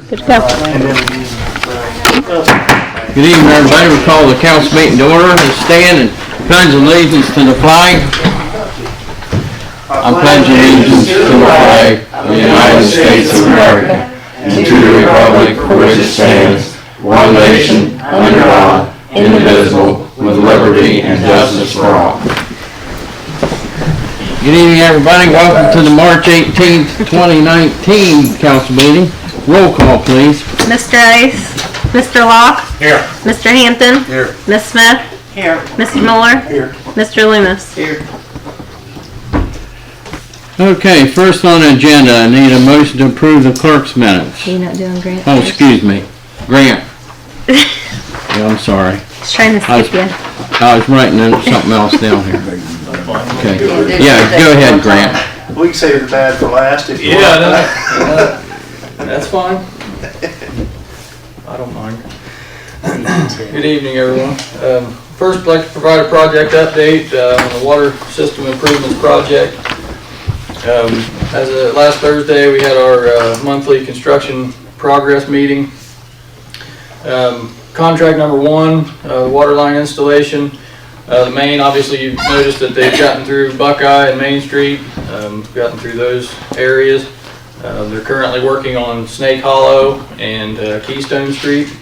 Good to go. Good evening, everybody. We call the council meeting to order. Let's stand and pledge allegiance to the flag. I pledge allegiance to the flag of the United States of America and to the republic for which it stands, one nation, under God, indivisible, with liberty and justice for all. Good evening, everybody. Welcome to the March 18th, 2019 council meeting. Roll call, please. Mr. Ice, Mr. Locke, Here. Mr. Hampton, Here. Ms. Smith, Here. Mr. Mueller, Here. Mr. Loomis. Here. Okay, first on the agenda, I need a motion to approve the clerk's minutes. You're not doing great. Oh, excuse me. Grant. Yeah, I'm sorry. Just trying to skip you. I was writing something else down here. Okay. Yeah, go ahead, Grant. We can save the bad for last if you want. Yeah, that's fine. I don't mind. Good evening, everyone. First, I'd like to provide a project update on the water system improvements project. As of last Thursday, we had our monthly construction progress meeting. Contract number one, water line installation. The main, obviously you've noticed that they've gotten through Buckeye and Main Street, gotten through those areas. They're currently working on Snake Hollow and Keystone Street.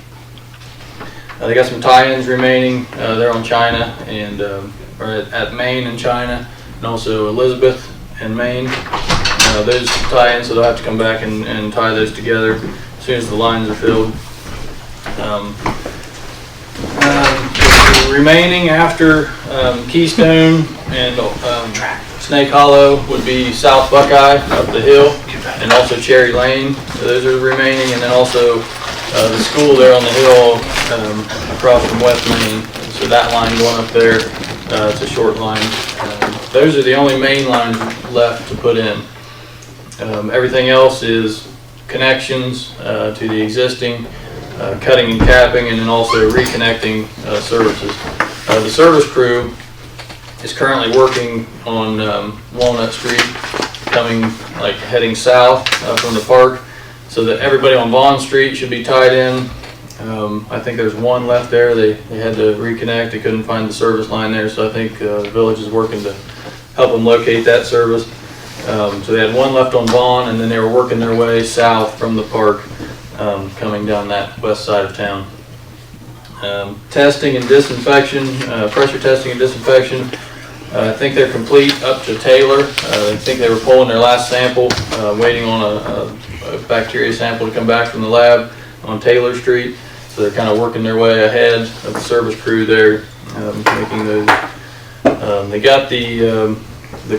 They got some tie-ins remaining. They're on China and or at Main and China, and also Elizabeth and Main. Those tie-ins, so they'll have to come back and tie those together as soon as the lines are filled. Remaining after Keystone and Snake Hollow would be South Buckeye up the hill, and also Cherry Lane. So those are remaining, and then also the school there on the hill across from West Main. So that line going up there, it's a short line. Those are the only main lines left to put in. Everything else is connections to the existing, cutting and capping, and then also reconnecting services. The service crew is currently working on Walnut Street, heading south from the park, so that everybody on Vaughn Street should be tied in. I think there's one left there. They had to reconnect. They couldn't find the service line there, so I think the village is working to help them locate that service. So they had one left on Vaughn, and then they were working their way south from the park, coming down that west side of town. Testing and disinfection, pressure testing and disinfection. I think they're complete up to Taylor. I think they were pulling their last sample, waiting on a bacteria sample to come back from the lab on Taylor Street. So they're kind of working their way ahead of the service crew there, making those. They got the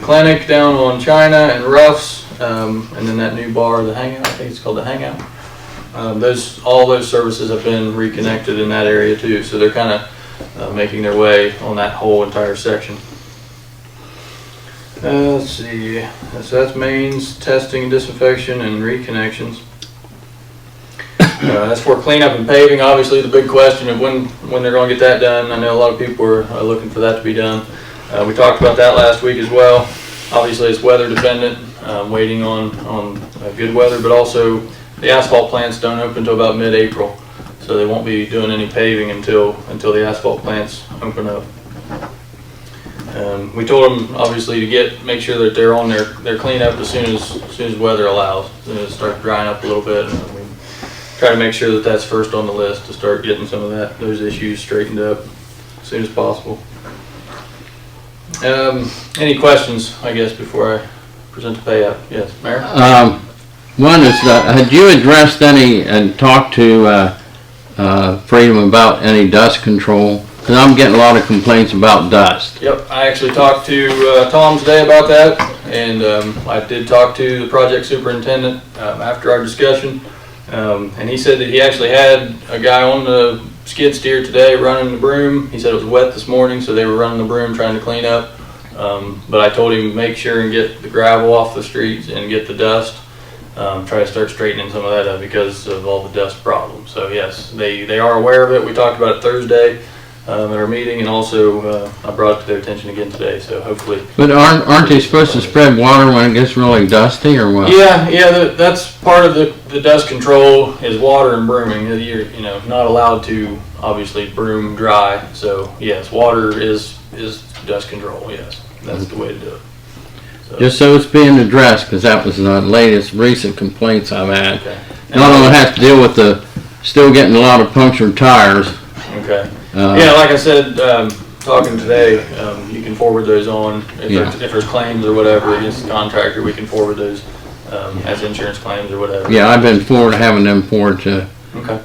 clinic down on China and Ruff's, and then that new bar, the Hangout. I think it's called the Hangout. All those services have been reconnected in that area too, so they're kind of making their way on that whole entire section. Let's see, so that's mains, testing, disinfection, and reconnections. As for cleanup and paving, obviously the big question of when they're going to get that done. I know a lot of people are looking for that to be done. We talked about that last week as well. Obviously it's weather dependent, waiting on good weather, but also the asphalt plants don't open until about mid-April, so they won't be doing any paving until the asphalt plants open up. We told them obviously to make sure that they're on their cleanup as soon as weather allows. As soon as it starts drying up a little bit, we try to make sure that that's first on the list to start getting some of those issues straightened up as soon as possible. Any questions, I guess, before I present the payout? Yes, Mayor? One is, had you addressed any and talked to Freedom about any dust control? Because I'm getting a lot of complaints about dust. Yep, I actually talked to Tom today about that, and I did talk to the project superintendent after our discussion, and he said that he actually had a guy on the skid steer today running the broom. He said it was wet this morning, so they were running the broom trying to clean up, but I told him make sure and get the gravel off the streets and get the dust. Try to start straightening some of that up because of all the dust problems. So yes, they are aware of it. We talked about it Thursday at our meeting, and also I brought it to their attention again today. So hopefully. But aren't they supposed to spread water when it gets really dusty, or what? Yeah, that's part of the the dust control is water and brooming. You're, not allowed to obviously broom dry. So yes, water is dust control. Yes, that's the way to do it. So, Just so it's being addressed, because that was the latest recent complaints I've had. okay. Not only has to deal with still getting a lot of punctured tires. Okay. Yeah, like I said, talking today, you can forward those on. If there's claims or whatever against the contractor, we can forward those as insurance claims or whatever. Yeah, I've been having them forward to. Okay.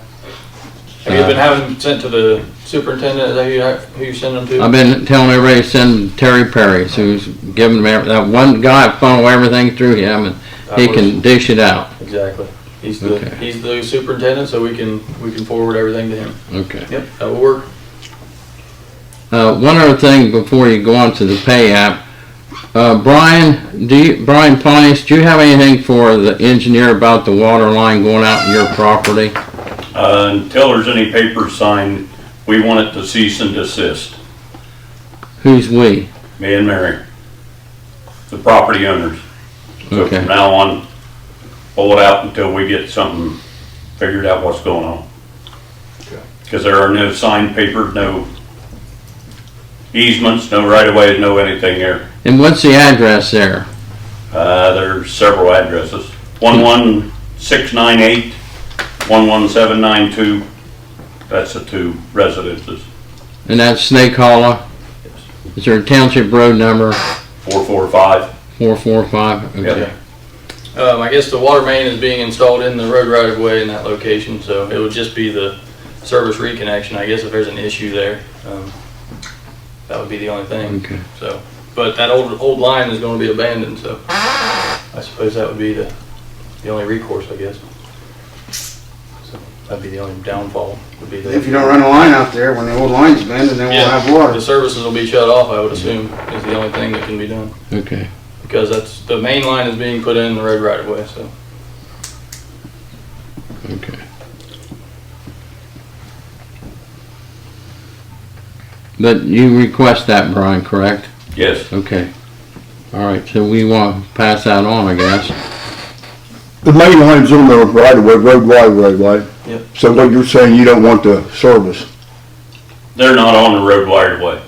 Have you been having them sent to the superintendent? Is that who you send them to? I've been telling everybody to send Terry Perry, who's giving them that one guy funnel everything through him, and he can dish it out. Exactly. He's the superintendent, so we can forward everything to him. Okay. Yep, that will work. One other thing before you go on to the pay app, Brian Pontius, do you have anything for the engineer about the water line going out in your property? Until there's any papers signed, we want it to cease and desist. Who's we? Me and Mary, the property owners. So Okay. from now on, pull it out until we get something figured out what's going on. Because there are no signed papers, no easements, no right-of-ways, no anything there. And what's the address there? There's several addresses. 11698, 11792. That's the two residences. And that's Snake Hollow? Is there a township road number? 445. 445? Okay. Yep. I guess the water main is being installed in the road right of way in that location, so it would just be the service reconnection. I guess if there's an issue there, that would be the only thing. Okay. So, but that old line is going to be abandoned, so I suppose that would be the only recourse, I guess. So that'd be the only downfall. Would be If you don't run a line out there, when the old line's abandoned, then we'll have water. The services will be shut off, I would assume, is the only thing that can be done. Okay. Because the main line is being put in the road right of way, so. Okay. But you request that, Brian, correct? Yes. Okay. All right, so we want to pass that on, I guess. The main line's on the right of way, road right of way. Yep. So what you're saying, you don't want the service? They're not on the road right of way.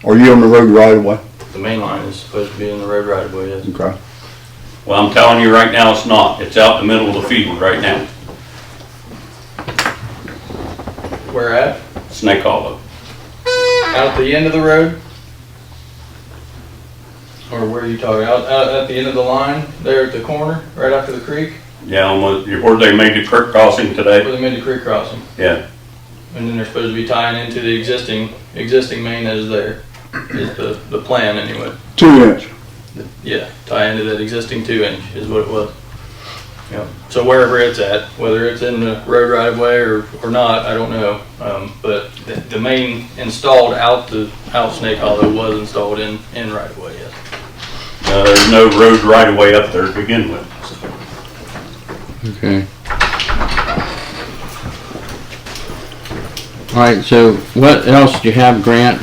Are you on the road right of way? The main line is supposed to be in the road right of way, yes. Okay. Well, I'm telling you right now, it's not. It's out in the middle of the field right now. Where at? Snake Hollow. Out at the end of the road? Or where are you talking? Out at the end of the line, there at the corner, right after the creek? Yeah, where they made the creek crossing Where today. they made the creek crossing. Yeah. And then they're supposed to be tying into the existing main that is there. Is the plan anyway. 2 inch. Yeah, tie into that existing 2-inch is what it was. Yep. So wherever it's at, whether it's in the road right of way or not, I don't know. But the main installed out Snake Hollow was installed in right of way, yes. There's no road right of way up there to begin with. Okay. All right, so what else do you have, Grant?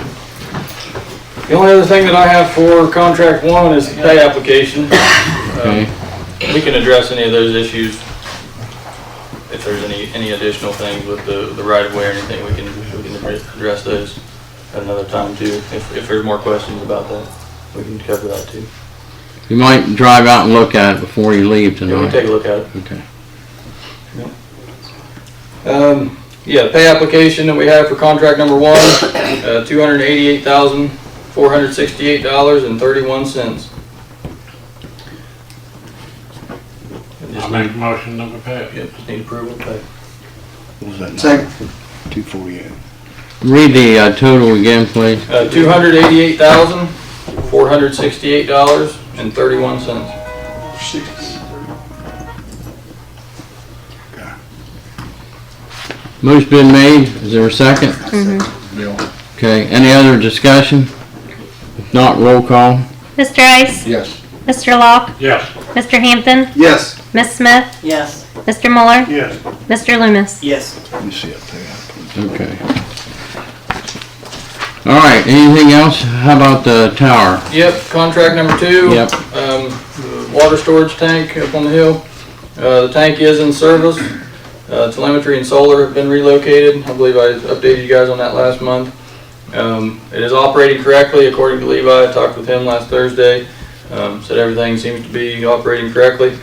The only other thing that I have for contract 1 is the pay application. Okay. We can address any of those issues if there's any additional things with the right of way or anything. We can address those at another time too. If there's more questions about that, we can cover that too. You might drive out and look at it before you leave Yeah, we tonight. can take a look at it. Okay. Yeah, the pay application that we have for contract number 1, $288,468.31. I'll make a motion that we pay it. Yep, just need approval to pay. What was that? Second. 248. Read the total again, please. $288,468.31. Motion been made. Is there a second? Okay, any other discussion? If not, roll call. Mr. Ice? Yes. Mr. Locke? Yes. Mr. Hampton? Yes. Miss Smith? Yes. Mr. Muller? Yes. Mr. Loomis? Yes. Let me see it there. Okay. All right, anything else? How about the tower? Yep, contract number 2. Yep. The water storage tank up on the hill. The tank is in service. Telemetry and solar have been relocated. I believe I updated you guys on that last month. It is operating correctly according to Levi. I talked with him last Thursday. Said everything seems to be operating correctly.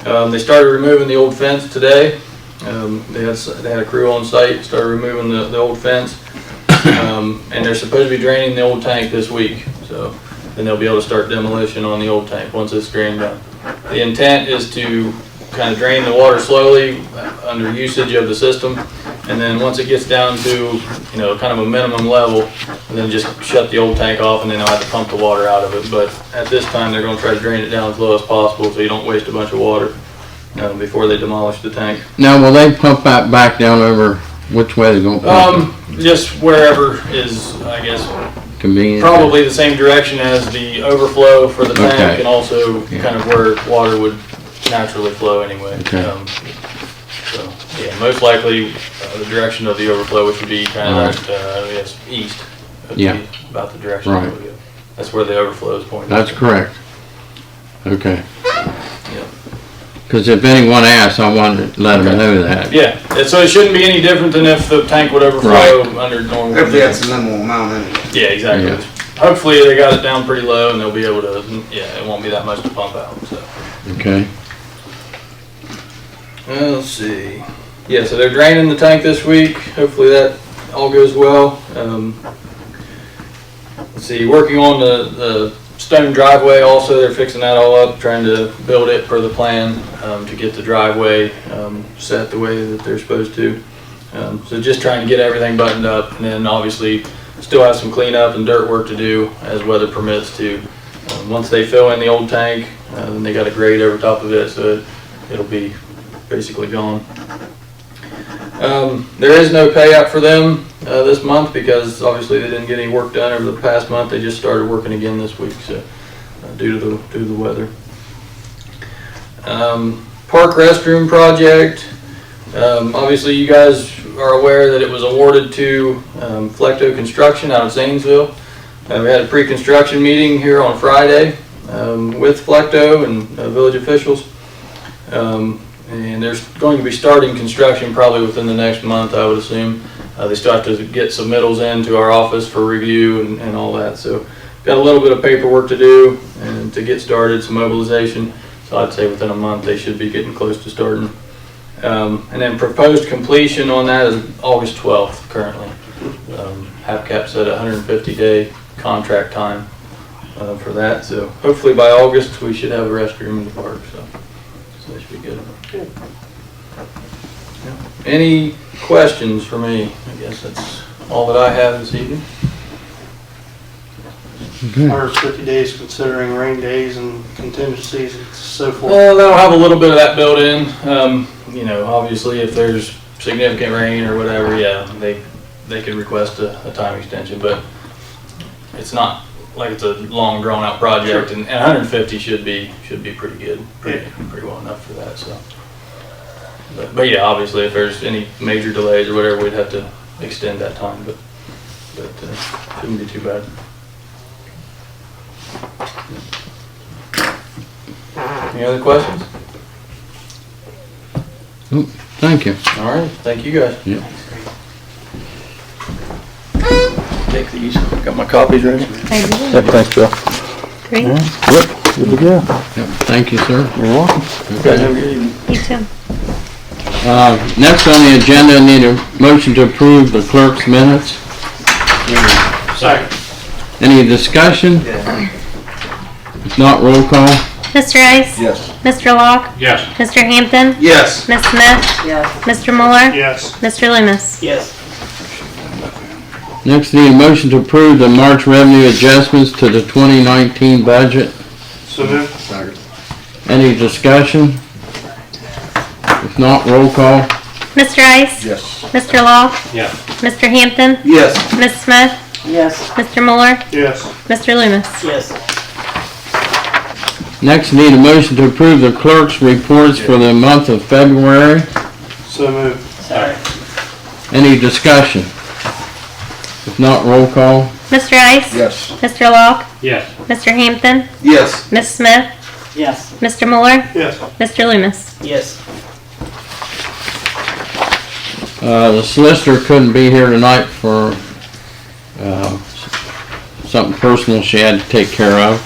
They started removing the old fence today. They had a crew on site, started removing the old fence. And they're supposed to be draining the old tank this week. So then they'll be able to start demolition on the old tank once it's drained down. The intent is to kind of drain the water slowly under usage of the system, and then once it gets down to, you know, kind of a minimum level, and then just shut the old tank off, and then they'll have to pump the water out of it. But at this time, they're going to try to drain it down as low as possible so you don't waste a bunch of water before they demolish the tank. Now, will they pump that back down over, which way they're gonna pump Just wherever is, I guess, it? Convenient? probably the same direction as the overflow for the tank, Okay. and also Yeah. kind of where water would naturally flow anyway. Okay. So, yeah, most likely the direction of the overflow, which would be kind of Alright. I guess east, would Yeah. be about the direction Right. it would go. That's where the overflow is pointing. That's correct. Okay. Yeah. Because if anyone asks, I want to let them know that. Yeah, so it shouldn't be any different than if the tank would overflow under normal. If that's a minimal amount anyway. Yeah, exactly. Yeah. Hopefully they got it down pretty low and they'll be able to, yeah, it won't be that much to pump out, so. Okay. Let's see. Yeah, so they're draining the tank this week. Hopefully that all goes well. Let's see, working on the stone driveway also. They're fixing that all up, trying to build it per the plan to get the driveway set the way that they're supposed to. So just trying to get everything buttoned up, and then obviously still have some cleanup and dirt work to do as weather permits too. Once they fill in the old tank, then they got a grate over top of it, so it'll be basically gone. There is no payout for them this month because obviously they didn't get any work done over the past month. They just started working again this week, so due to the weather. Park restroom project. Obviously you guys are aware that it was awarded to Flecto Construction out of Zanesville. We had a pre-construction meeting here on Friday with Flecto and village officials. And they're going to be starting construction probably within the next month, I would assume. They still have to get submittals into our office for review and all that. So got a little bit of paperwork to do and to get started, some mobilization. So I'd say within a month they should be getting close to starting. And then proposed completion on that is August 12th currently. HAPCAP said 150-day contract time for that. So hopefully by August we should have a restroom in the park. So that should be good. Any questions for me? I guess that's all that I have this evening. 150 days considering rain days and contingencies and so forth. Well, they'll have a little bit of that built in. You know, obviously if there's significant rain or whatever, yeah, they could request a time extension, but it's not like it's a long drawn out project, and 150 should be pretty good, pretty well enough for that. So, but yeah, obviously if there's any major delays or whatever, we'd have to extend that time, but shouldn't be too bad. Any other questions? Thank you. All right, thank you guys. Yeah. Take these. Got my copies ready. I do. Thanks, Bill. Great. Good to go. Yep. Thank you, sir. You're welcome. Okay, have a good evening. You too. Next on the agenda, I need a motion to approve the clerk's minutes. Second. Any discussion? If not, roll call. Mr. Ice? Yes. Mr. Locke? Yes. Mr. Hampton? Yes. Ms. Smith? Yes. Mr. Mueller? Yes. Mr. Loomis? Yes. Next, need a motion to approve the March revenue adjustments to the 2019 budget. So moved. Any discussion? If not, roll call. Mr. Ice? Yes. Mr. Locke? Yes. Mr. Hampton? Yes. Ms. Smith? Yes. Mr. Mueller? Yes. Mr. Loomis? Yes. Next, need a motion to approve the clerk's reports for the month of February. So moved. Sorry. Any discussion? If not, roll call. Mr. Ice? Yes. Mr. Locke? Yes. Mr. Hampton? Yes. Ms. Smith? Yes. Mr. Mueller, Yes. Mr. Loomis. Yes. The solicitor couldn't be here tonight for, something personal she had to take care of.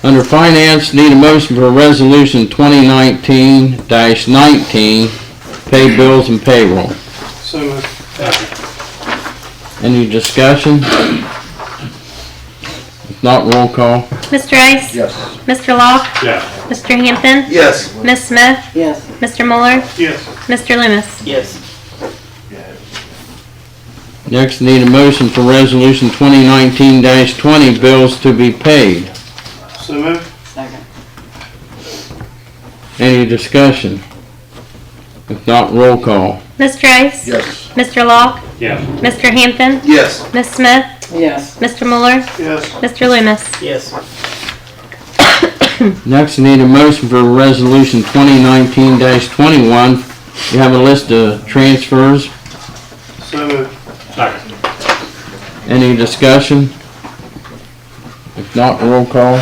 Under finance, need a motion for resolution 2019-19, pay bills and payroll. So moved. Any discussion? If not, roll call. Mr. Rice? Yes. Mr. Locke? Yes. Mr. Hampton? Yes. Ms. Smith? Yes. Mr. Mueller? Yes. Mr. Loomis. Yes. Next, need a motion for resolution 2019-20, bills to be paid. So moved. Second. Any discussion? If not, roll call. Mr. Rice? Yes. Mr. Locke? Yes. Mr. Hampton? Yes. Ms. Smith? Yes. Mr. Mueller? Yes. Mr. Loomis. Yes. Next, need a motion for resolution 2019-21. You have a list of transfers. So moved. Any discussion? If not, roll call.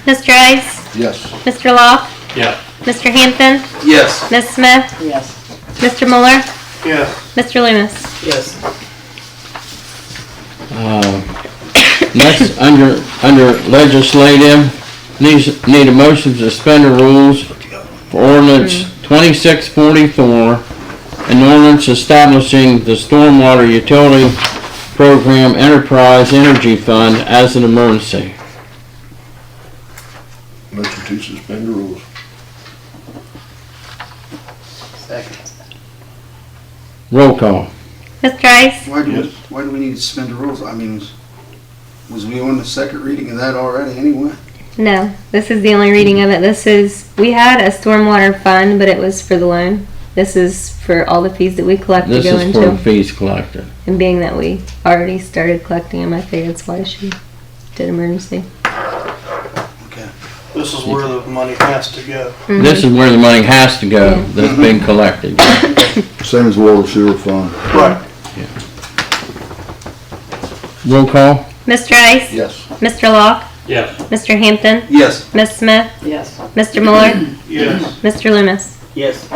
Mr. Rice? Yes. Mr. Locke? Yes. Mr. Hampton? Yes. Ms. Smith? Yes. Mr. Mueller? Yes. Mr. Loomis. Yes. Next, under legislative, need a motion to suspend the rules for ordinance 2644, an ordinance establishing the Stormwater Utility Program Enterprise Energy Fund as an emergency. Motion to suspend the rules. Second. Roll call. Mr. Rice? Why do we need to suspend the rules? I mean, was we on the second reading of that already anyway? No, this is the only reading of it. We had a stormwater fund, but it was for the loan. This is for all the fees that we collect to This go is for into. fees collected. And being that we already started collecting them, I figured that's why she did emergency. Okay. This is where the money has to go. This is where the money has to go Yeah. that's been collected. Same as water sewer fund. Right. Roll call. Mr. Rice? Yes. Mr. Locke? Yes. Mr. Hampton? Yes. Ms. Smith? Yes. Mr. Mueller? Yes. Mr. Loomis. Yes.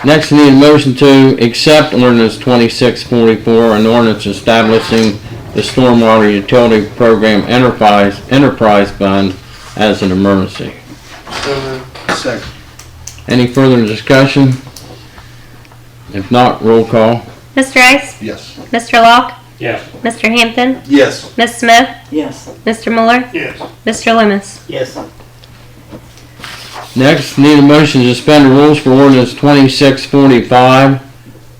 Next, we need a motion to accept ordinance 2644, an ordinance establishing the Stormwater Utility Program Enterprise Fund as an emergency. So moved. Second. Any further discussion? If not, roll call. Mr. Rice? Yes. Mr. Locke? Yes. Mr. Hampton? Yes. Ms. Smith? Yes. Mr. Mueller? Yes. Mr. Loomis. Yes. Next, need a motion to suspend the rules for ordinance 2645,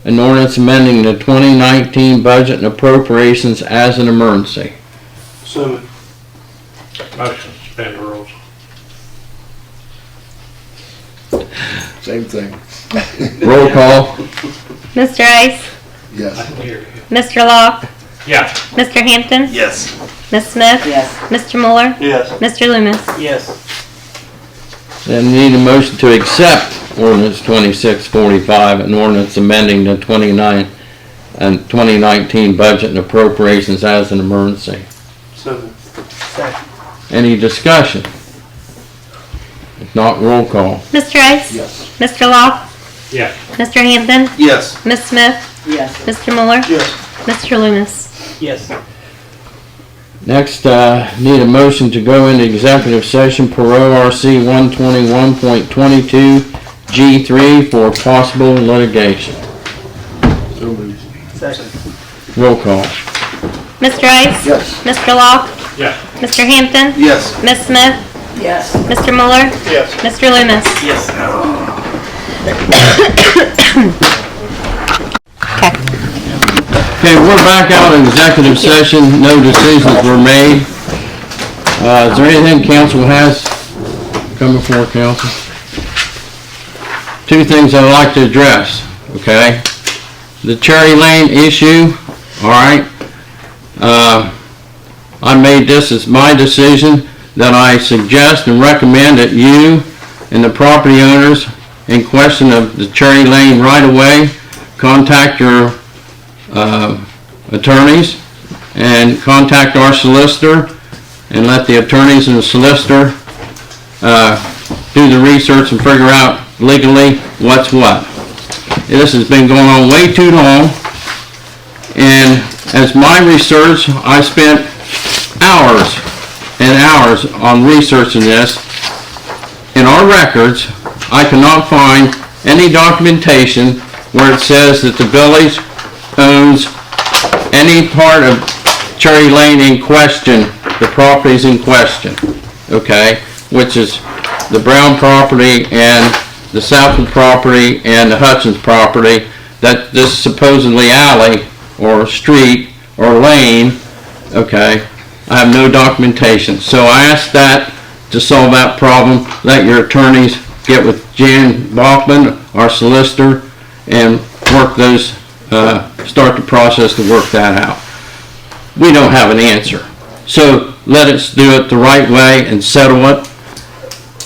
an ordinance amending the 2019 budget and appropriations as an emergency. So moved. Motion to suspend the rules. Same thing. Roll call. Mr. Rice? Yes. Mr. Locke? Yes. Mr. Hampton? Yes. Ms. Smith? Yes. Mr. Mueller? Yes. Mr. Loomis. Yes. Then need a motion to accept ordinance 2645, an ordinance amending the 2019 budget and appropriations as an emergency. So moved. Second. Any discussion? If not, roll call. Mr. Rice? Yes. Mr. Locke? Yes. Mr. Hampton? Yes. Ms. Smith? Yes. Mr. Mueller? Yes. Mr. Loomis. Yes. Next, need a motion to go into executive session per ORC 121.22 G3 for possible litigation. So moved. Second. Roll call. Mr. Rice? Yes. Mr. Locke? Yes. Mr. Hampton? Yes. Ms. Smith? Yes. Mr. Mueller? Yes. Mr. Loomis. Yes. Okay, we're back out of executive session. No decisions were made. Is there anything council has come before council? Two things I'd like to address, okay? The Cherry Lane issue, all right? I made this as my decision that I suggest and recommend that you and the property owners in question of the Cherry Lane right-of-way contact your attorneys and contact our solicitor and let the attorneys and the solicitor do the research and figure out legally what's what. This has been going on way too long, and as my research, I spent hours and hours on researching this. In our records, I cannot find any documentation where it says that the village owns any part of Cherry Lane in question, the properties in question, okay? Which is the Brown property and the Southwood property and the Hutchins property, that this supposedly alley or street or lane, okay? I have no documentation. So I asked that to solve that problem, let your attorneys get with Jan Bachman, our solicitor, and work those, start the process to work that out. We don't have an answer. So let us do it the right way and settle it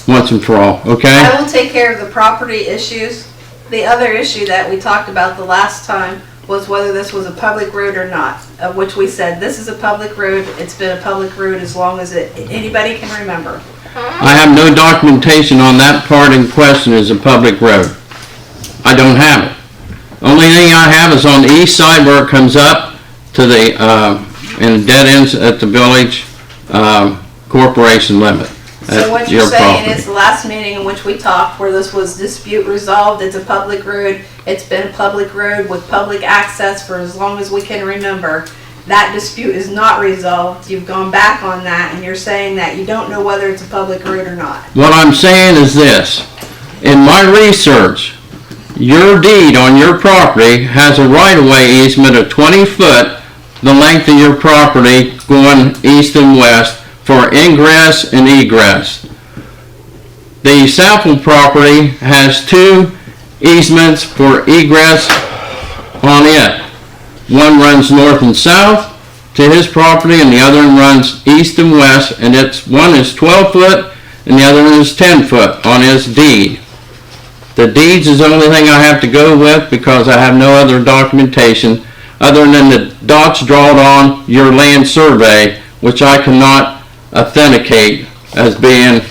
once and for all, okay? I will take care of the property issues. The other issue that we talked about the last time was whether this was a public road or not, of which we said this is a public road. It's been a public road as long as anybody can remember. I have no documentation on that part in question as a public road. I don't have it. Only thing I have is on the east side where it comes up to the, and dead ends at the village corporation limit. So what you're saying is the last meeting in which we talked where this was dispute resolved, it's a public road, it's been a public road with public access for as long as we can remember. That dispute is not resolved. You've gone back on that and you're saying that you don't know whether it's a public road or not. What I'm saying is this. In my research, your deed on your property has a right-of-way easement of 20 foot, the length of your property going east and west for ingress and egress. The Southwood property has 2 easements for egress on it. One runs north and south to his property and the other one runs east and west, and one is 12 foot and the other one is 10 foot on his deed. The deeds is the only thing I have to go with because I have no other documentation other than the dots drawn on your land survey, which I cannot authenticate as being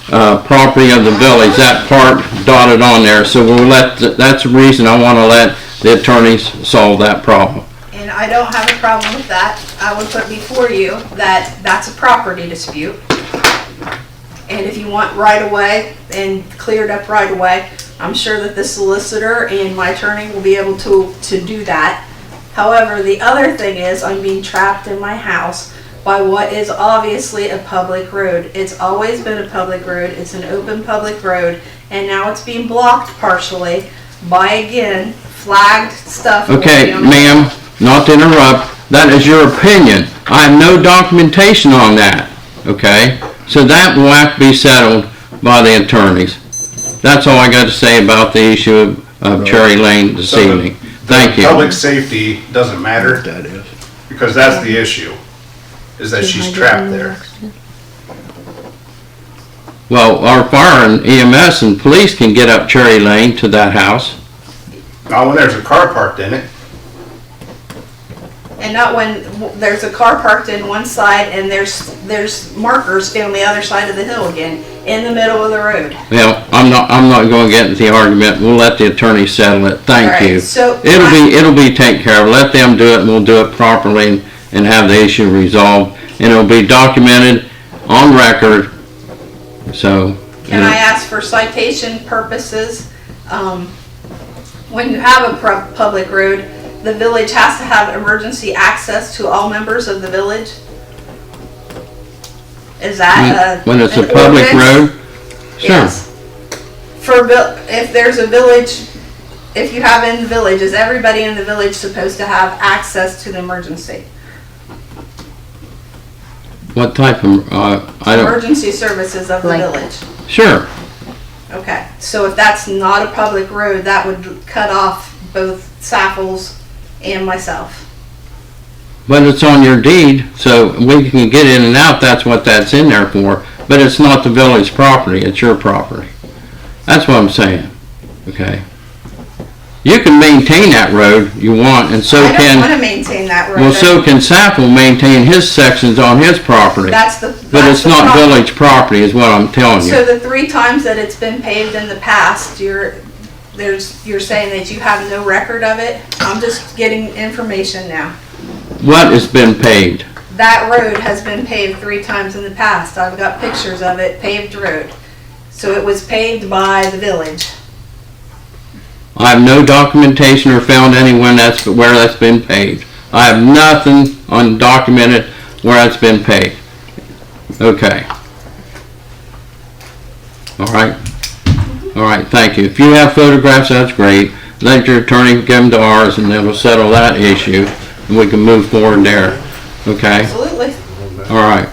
property of the village, that part dotted on there. So that's the reason I want to let the attorneys solve that problem. And I don't have a problem with that. I would put before you that that's a property dispute. And if you want right away and cleared up right away, I'm sure that the solicitor and my attorney will be able to do that. However, the other thing is I'm being trapped in my house by what is obviously a public road. It's always been a public road. It's an open public road, and now it's being blocked partially by, again, flagged stuff. Okay, ma'am, not to interrupt, that is your opinion. I have no documentation on that, okay? So that will have to be settled by the attorneys. That's all I got to say about the issue of Cherry Lane this evening. Thank you. Public safety doesn't matter, because that's the issue, is that she's trapped there. Well, our fire and EMS and police can get up Cherry Lane to that house. Not when there's a car parked in it. And not when there's a car parked in one side and there's markers down the other side of the hill again, in the middle of the road. Well, I'm not going to get into the argument. We'll let the attorney settle it. Thank you. So It'll be taken care of. Let them do it and we'll do it properly and have the issue resolved. And it'll be documented on record. So. Can I ask for citation purposes? When you have a public road, the village has to have emergency access to all members of the village? Is that when it's a public road? Sure. Yes. If there's a village, if you have in the village, is everybody in the village supposed to have access to the emergency? What type of, Emergency services of the village. Sure. Okay, so if that's not a public road, that would cut off both Saffles and myself. But it's on your deed, so we can get in and out, that's what that's in there for. But it's not the village property, it's your property. That's what I'm saying, okay? You can maintain that road you want, and so I don't want can, to maintain that road. well, so can Sappel maintain his sections on his property. That's the. But that's it's the not problem. village property is what I'm telling So you. the 3 times that it's been paved in the past, you're saying that you have no record of it? I'm just getting information now. What has been paved? That road has been paved 3 times in the past. I've got pictures of it, paved road. So it was paved by the village. I have no documentation or found anyone where that's been paved. I have nothing undocumented where that's been paved. Okay. All right. All right, thank you. If you have photographs, that's great. Let your attorney give them to ours and then we'll settle that issue and we can move forward there. Okay? Absolutely. All right.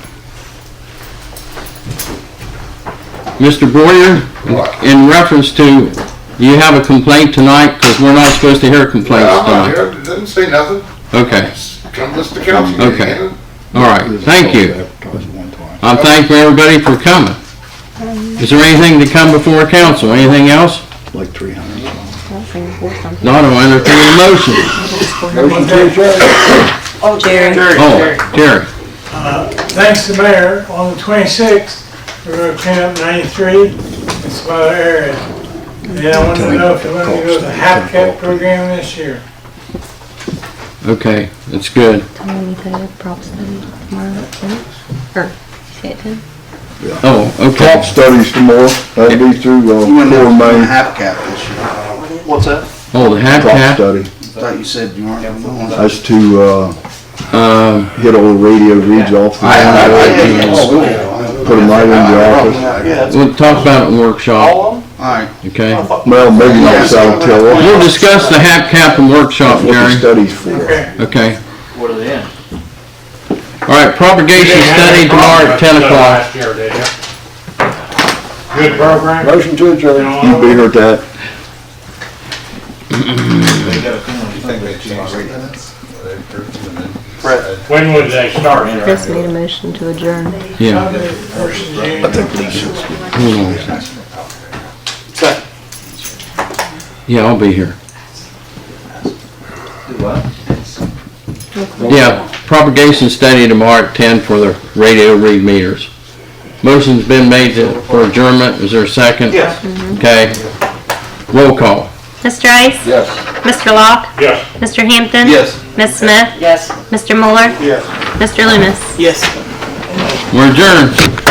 Mr. Boyer, in reference to, do you have a complaint tonight? Because we're not supposed to hear complaints tonight. Didn't say nothing. Okay, Come listen to council. okay. All right, thank you. I'm thanking everybody for coming. Is there anything to come before council? Anything else? Like 300. Not, I'll entertain a motion. Motion to adjourn. Oh, Jerry. Oh, Jerry. Thanks to Mayor, on the 26th, we're gonna clean up 93 and some other areas. And I want to know if you're gonna go to the HAPCAP program this year. Okay, that's good. Tell me the prop study tomorrow at 10. Or, say at 10. Oh, Crop okay. studies tomorrow, that'll be through, You went Core to Main. half cap this year. What's that? Oh, the Crop HAPCAP? study, I thought you said you weren't going. that's to, hit all the radio reads off. Put them right in the office. Yeah, it's We'll talk about it in workshop, all of them? Alright, okay? Well, maybe not South Taylor. We'll discuss the HAPCAP in workshop, What the Jerry. study's for. Okay. What are they in? All right, propagation study tomorrow at 10 o'clock. Good program. Motion to adjourn. You be here at that. Brett. When would they start? Chris made a motion to adjourn. Yeah. Hold on. Second. Yeah, I'll be here. Yeah, propagation study tomorrow at 10 for the radio read meters. Motion's been made for adjournment. Is there a second? Yes. Okay. Roll call. Mr. Ice? Yes. Mr. Locke? Yes. Mr. Hampton? Yes. Ms. Smith? Yes. Mr. Mueller? Yes. Mr. Loomis? Yes. We're adjourned.